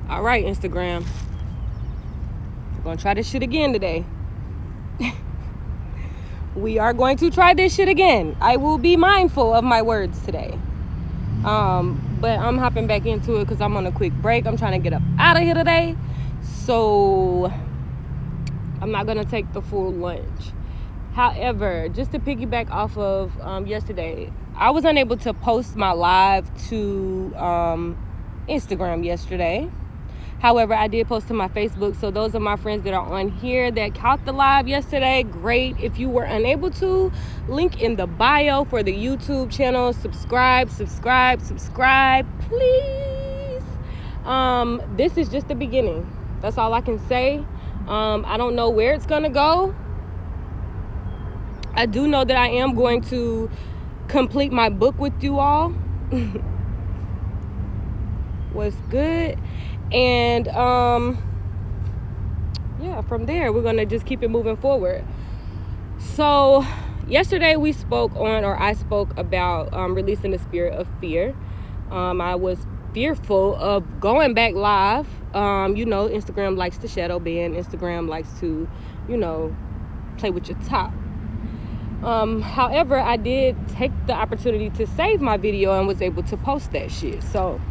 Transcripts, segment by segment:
All right, Instagram. We're going to try this shit again today. We are going to try this shit again. I will be mindful of my words today. But I'm hopping back into it because I'm on a quick break. I'm trying to get up out of here today. So I'm not going to take the full lunch. However, just to piggyback off of yesterday, I was unable to post my live to Instagram yesterday. However, I did post to my Facebook. So those are my friends that are on here that caught the live yesterday. Great. If you were unable to, link in the bio for the YouTube channel. Subscribe, please. This is just the beginning. That's all I can say. I don't know where it's gonna go. I do know that I am going to complete my book with you all. What's good? And yeah, from there we're gonna just keep it moving forward. So yesterday I spoke about releasing the spirit of fear. I was fearful of going back live. Instagram likes to shadow ban. Instagram likes to, play with your top. However, I did take the opportunity to save my video and was able to post that shit. So,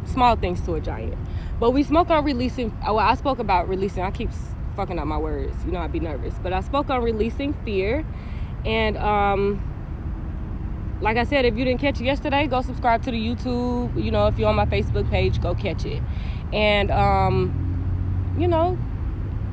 small things to a giant. But I spoke about releasing. I keep fucking up my words. I'd be nervous. But I spoke on releasing fear. And, like I said, if you didn't catch it yesterday, go subscribe to the YouTube. If you're on my Facebook page, go catch it. And,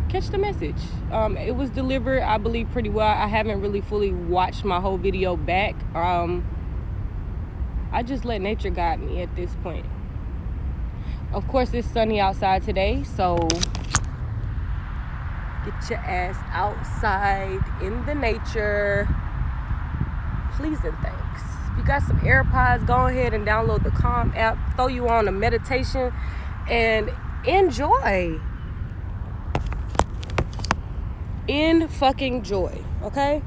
catch the message. It was delivered, I believe, pretty well. I haven't really fully watched my whole video back. I just let nature guide me at this point. Of course, it's sunny outside today, so get your ass outside in the nature. Please and thanks. If you got some AirPods, go ahead and download the Calm app. Throw you on a meditation and enjoy. In fucking joy, okay?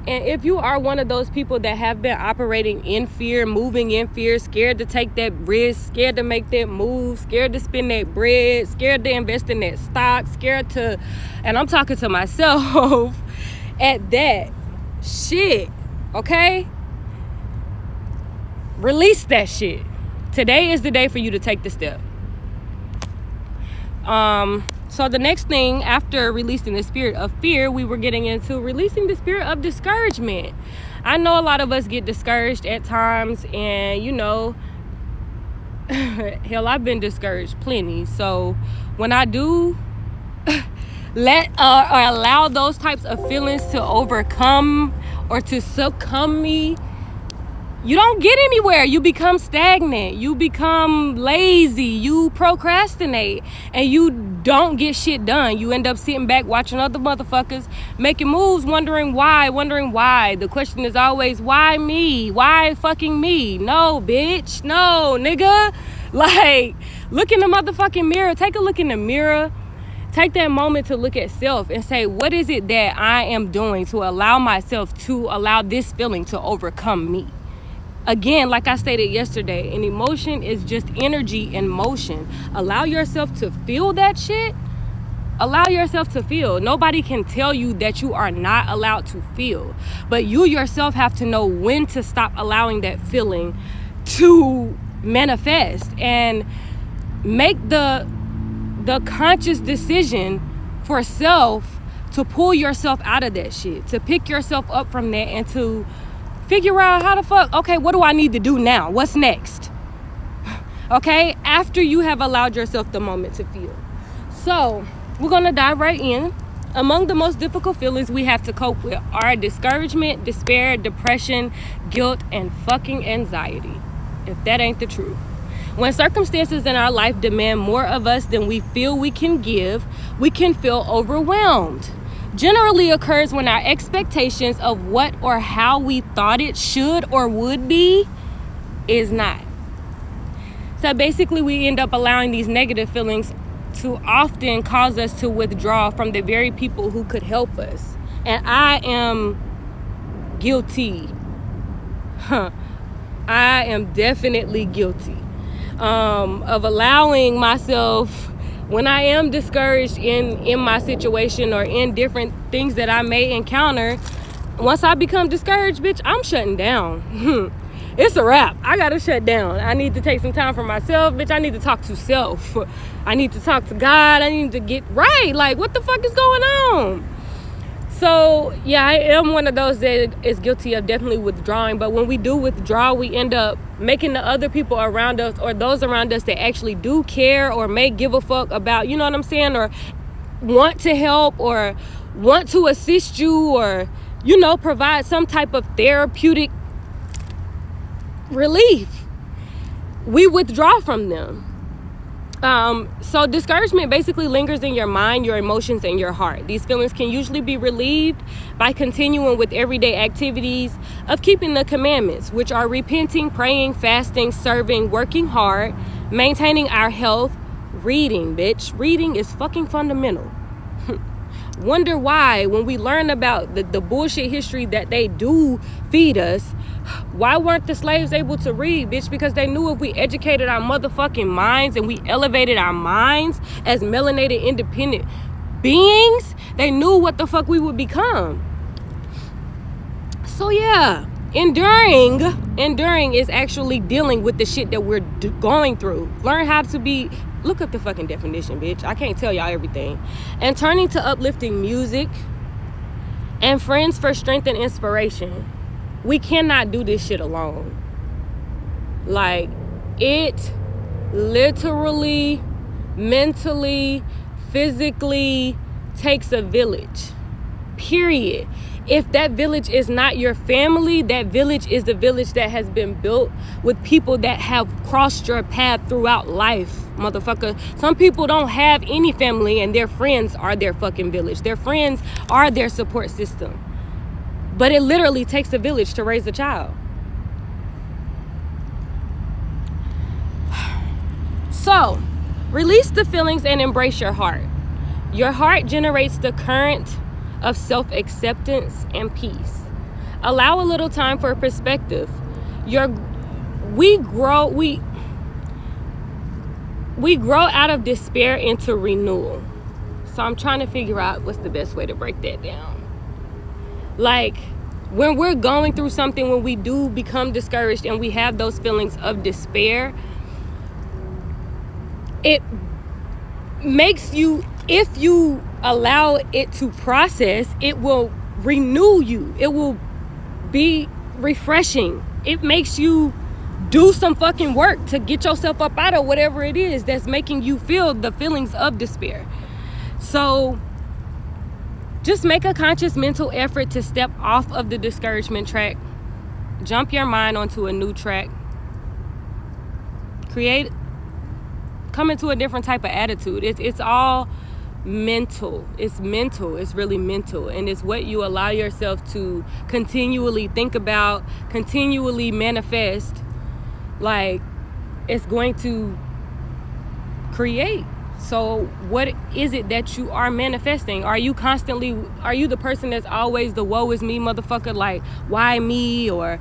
And if you are one of those people that have been operating in fear, moving in fear, scared to take that risk, scared to make that move, scared to spend that bread, scared to invest in that stock, and I'm talking to myself at that shit, okay? Release that shit. Today is the day for you to take the step. So the next thing after releasing the spirit of fear, we were getting into releasing the spirit of discouragement. I know a lot of us get discouraged at times, and hell, I've been discouraged plenty. So when I do let or allow those types of feelings to overcome or to succumb me, you don't get anywhere. You become stagnant. You become lazy. You procrastinate. And you don't get shit done. You end up sitting back watching other motherfuckers making moves, wondering why. The question is always, why me? Why fucking me? No, bitch. No, nigga. Like, look in the motherfucking mirror. Take a look in the mirror. Take that moment to look at self and say, what is it that I am doing to allow myself to allow this feeling to overcome me? Again, like I stated yesterday, an emotion is just energy in motion. Allow yourself to feel that shit. Allow yourself to feel. Nobody can tell you that you are not allowed to feel. But you yourself have to know when to stop allowing that feeling to manifest. And make the conscious decision for self to pull yourself out of that shit. To pick yourself up from that and to figure out how the fuck, okay, what do I need to do now? What's next? Okay, after you have allowed yourself the moment to feel. So, we're going to dive right in. Among the most difficult feelings we have to cope with are discouragement, despair, depression, guilt, and fucking anxiety. If that ain't the truth. When circumstances in our life demand more of us than we feel we can give, we can feel overwhelmed. Generally occurs when our expectations of what or how we thought it should or would be is not. So basically we end up allowing these negative feelings to often cause us to withdraw from the very people who could help us. And I am guilty I am definitely guilty of allowing myself, when I am discouraged in my situation or in different things that I may encounter, once I become discouraged, bitch, I'm shutting down. It's a wrap. I gotta shut down. I need to take some time for myself, bitch. I need to talk to self. I need to talk to God. I need to get right. Like, what the fuck is going on? So yeah, I am one of those that is guilty of definitely withdrawing. But when we do withdraw, we end up making the other people around us, or those around us that actually do care or may give a fuck about, you know what I'm saying, or want to help or want to assist you, or, you know, provide some type of therapeutic relief, we withdraw from them. So discouragement basically lingers in your mind, your emotions, and your heart. These feelings can usually be relieved by continuing with everyday activities of keeping the commandments, which are repenting, praying, fasting, serving, working hard, maintaining our health, reading, bitch. Reading is fucking fundamental. Wonder why, when we learn about the bullshit history that they do feed us, why weren't the slaves able to read, bitch? Because they knew if we educated our motherfucking minds and we elevated our minds as melanated independent beings, they knew what the fuck we would become. So yeah, enduring is actually dealing with the shit that we're going through. Learn how to be, look up the fucking definition, bitch. I can't tell y'all everything. And turning to uplifting music and friends for strength and inspiration. We cannot do this shit alone. Like, it literally, mentally, physically takes a village. Period. If that village is not your family, that village is the village that has been built with people that have crossed your path throughout life, motherfucker. Some people don't have any family and their friends are their fucking village. Their friends are their support system. But it literally takes a village to raise a child. So, release the feelings and embrace your heart. Your heart generates the current of self-acceptance and peace. Allow a little time for perspective. We grow out of despair into renewal. So I'm trying to figure out what's the best way to break that down. Like, when we're going through something, when we do become discouraged and we have those feelings of despair, it makes you, if you allow it to process, it will renew you. It will be refreshing. It makes you do some fucking work to get yourself up out of whatever it is that's making you feel the feelings of despair. So just make a conscious mental effort to step off of the discouragement track. Jump your mind onto a new track. Come into a different type of attitude. It's all mental. It's mental. It's really mental. And it's what you allow yourself to continually think about, continually manifest. Like, it's going to create. So what is it that you are manifesting? Are you the person that's always the woe is me motherfucker? Like, why me? Or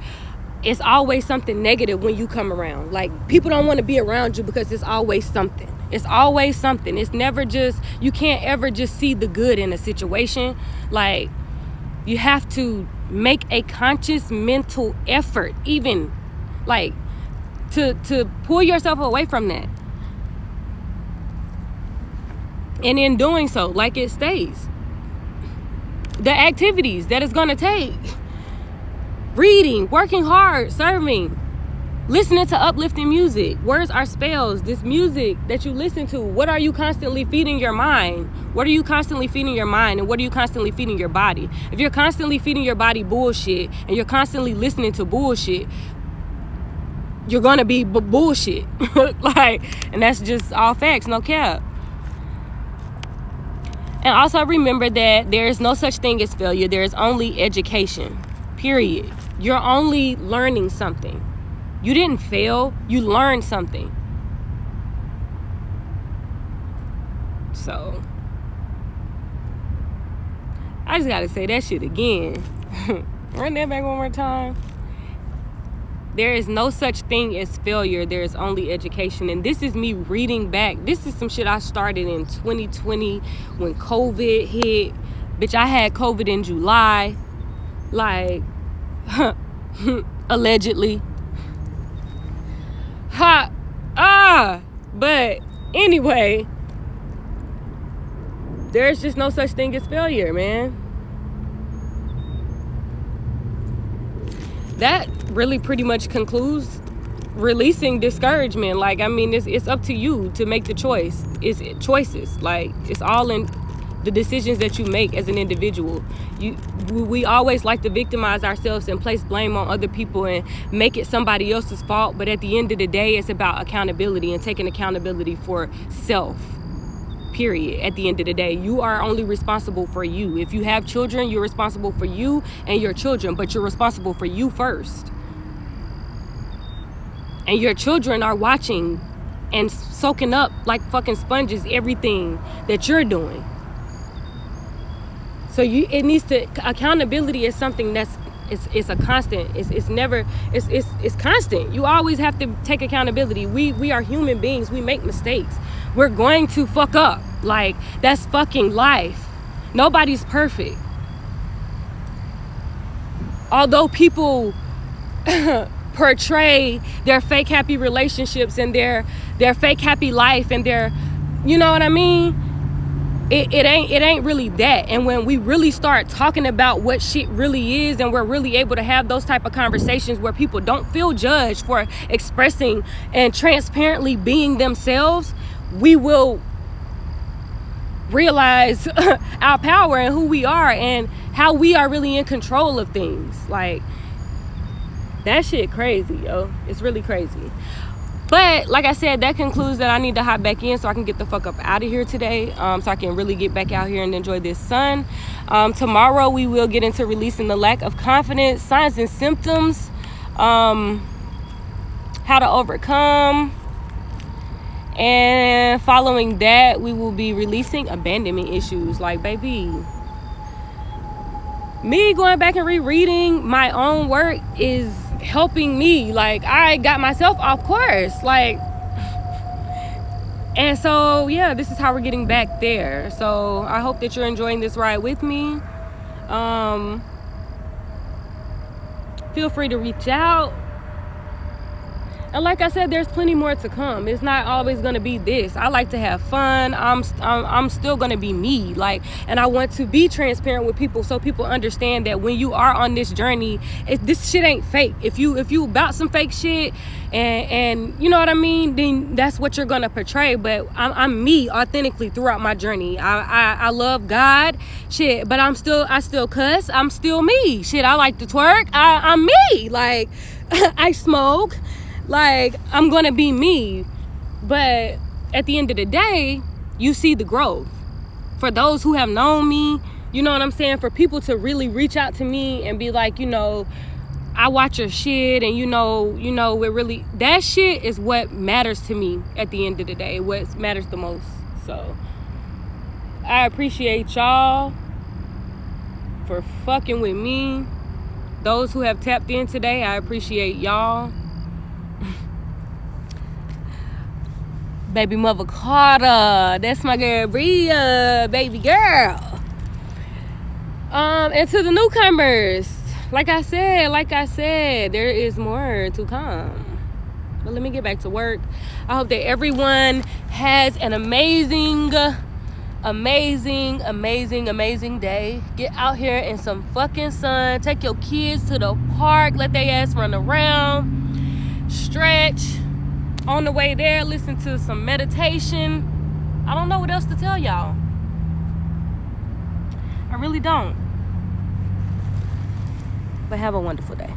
it's always something negative when you come around. Like, people don't want to be around you because it's always something. It's always something. It's never just, you can't ever just see the good in a situation. Like, you have to make a conscious mental effort, even like to pull yourself away from that. And in doing so, like it states, the activities that it's going to take: reading, working hard, serving, listening to uplifting music. Words are spells. This music that you listen to, what are you constantly feeding your mind? What are you constantly feeding your mind, and what are you constantly feeding your body? If you're constantly feeding your body bullshit and you're constantly listening to bullshit, you're going to be bullshit. Like, and that's just all facts, no cap. And also remember that there is no such thing as failure. There is only education, period. You're only learning something. You didn't fail, you learned something. So, I just gotta say that shit again. Run that back one more time. There is no such thing as failure. There is only education. And this is me reading back. This is some shit I started in 2020 when COVID hit. Bitch, I had COVID in July. Like, allegedly. But anyway, there's just no such thing as failure, man. That really pretty much concludes releasing discouragement. Like, I mean, it's up to you to make the choice. It's choices. Like, it's all in the decisions that you make as an individual. We always like to victimize ourselves and place blame on other people and make it somebody else's fault. But at the end of the day, it's about accountability and taking accountability for self. Period. At the end of the day, you are only responsible for you. If you have children, you're responsible for you and your children, but you're responsible for you first. And your children are watching and soaking up like fucking sponges everything that you're doing. So it needs to, accountability is something that's it's a constant. It's constant. You always have to take accountability. We are human beings. We make mistakes. We're going to fuck up. Like, that's fucking life. Nobody's perfect. Although people portray their fake happy relationships and their fake happy life and their, you know what I mean? It ain't really that. And when we really start talking about what shit really is, and we're really able to have those type of conversations where people don't feel judged for expressing and transparently being themselves, we will realize our power and who we are and how we are really in control of things. Like, that shit crazy, yo. It's really crazy. But like I said, that concludes that I need to hop back in so I can get the fuck up out of here today, so I can really get back out here and enjoy this sun. Tomorrow we will get into releasing the lack of confidence, signs and symptoms, how to overcome. And following that, we will be releasing abandonment issues. Like, baby, me going back and rereading my own work is helping me. Like, I got myself off course. Like, and so, yeah, this is how we're getting back there. So I hope that you're enjoying this ride with me. Feel free to reach out. And like I said, there's plenty more to come. It's not always going to be this. I like to have fun. I'm still going to be me. Like, and I want to be transparent with people so people understand that when you are on this journey, this shit ain't fake. If you about some fake shit and you know what I mean, then that's what you're going to portray. But I'm me authentically throughout my journey. I love God, shit, but I still cuss. I'm still me. Shit, I like to twerk. I'm me. Like, I smoke. Like, I'm gonna be me. But at the end of the day, you see the growth. For those who have known me, you know what I'm saying? For people to really reach out to me and be like, you know, I watch your shit, and you know, it really, that shit is what matters to me at the end of the day. What matters the most. So I appreciate y'all for fucking with me. Those who have tapped in today, I appreciate y'all. Baby mother Carter, that's my girl Bria, baby girl. And to the newcomers, like I said, there is more to come. But let me get back to work. I hope that everyone has an amazing day. Get out here in some fucking sun. Take your kids to the park. Let their ass run around. Stretch. On the way there, listen to some meditation. I don't know what else to tell y'all. I really don't. But have a wonderful day.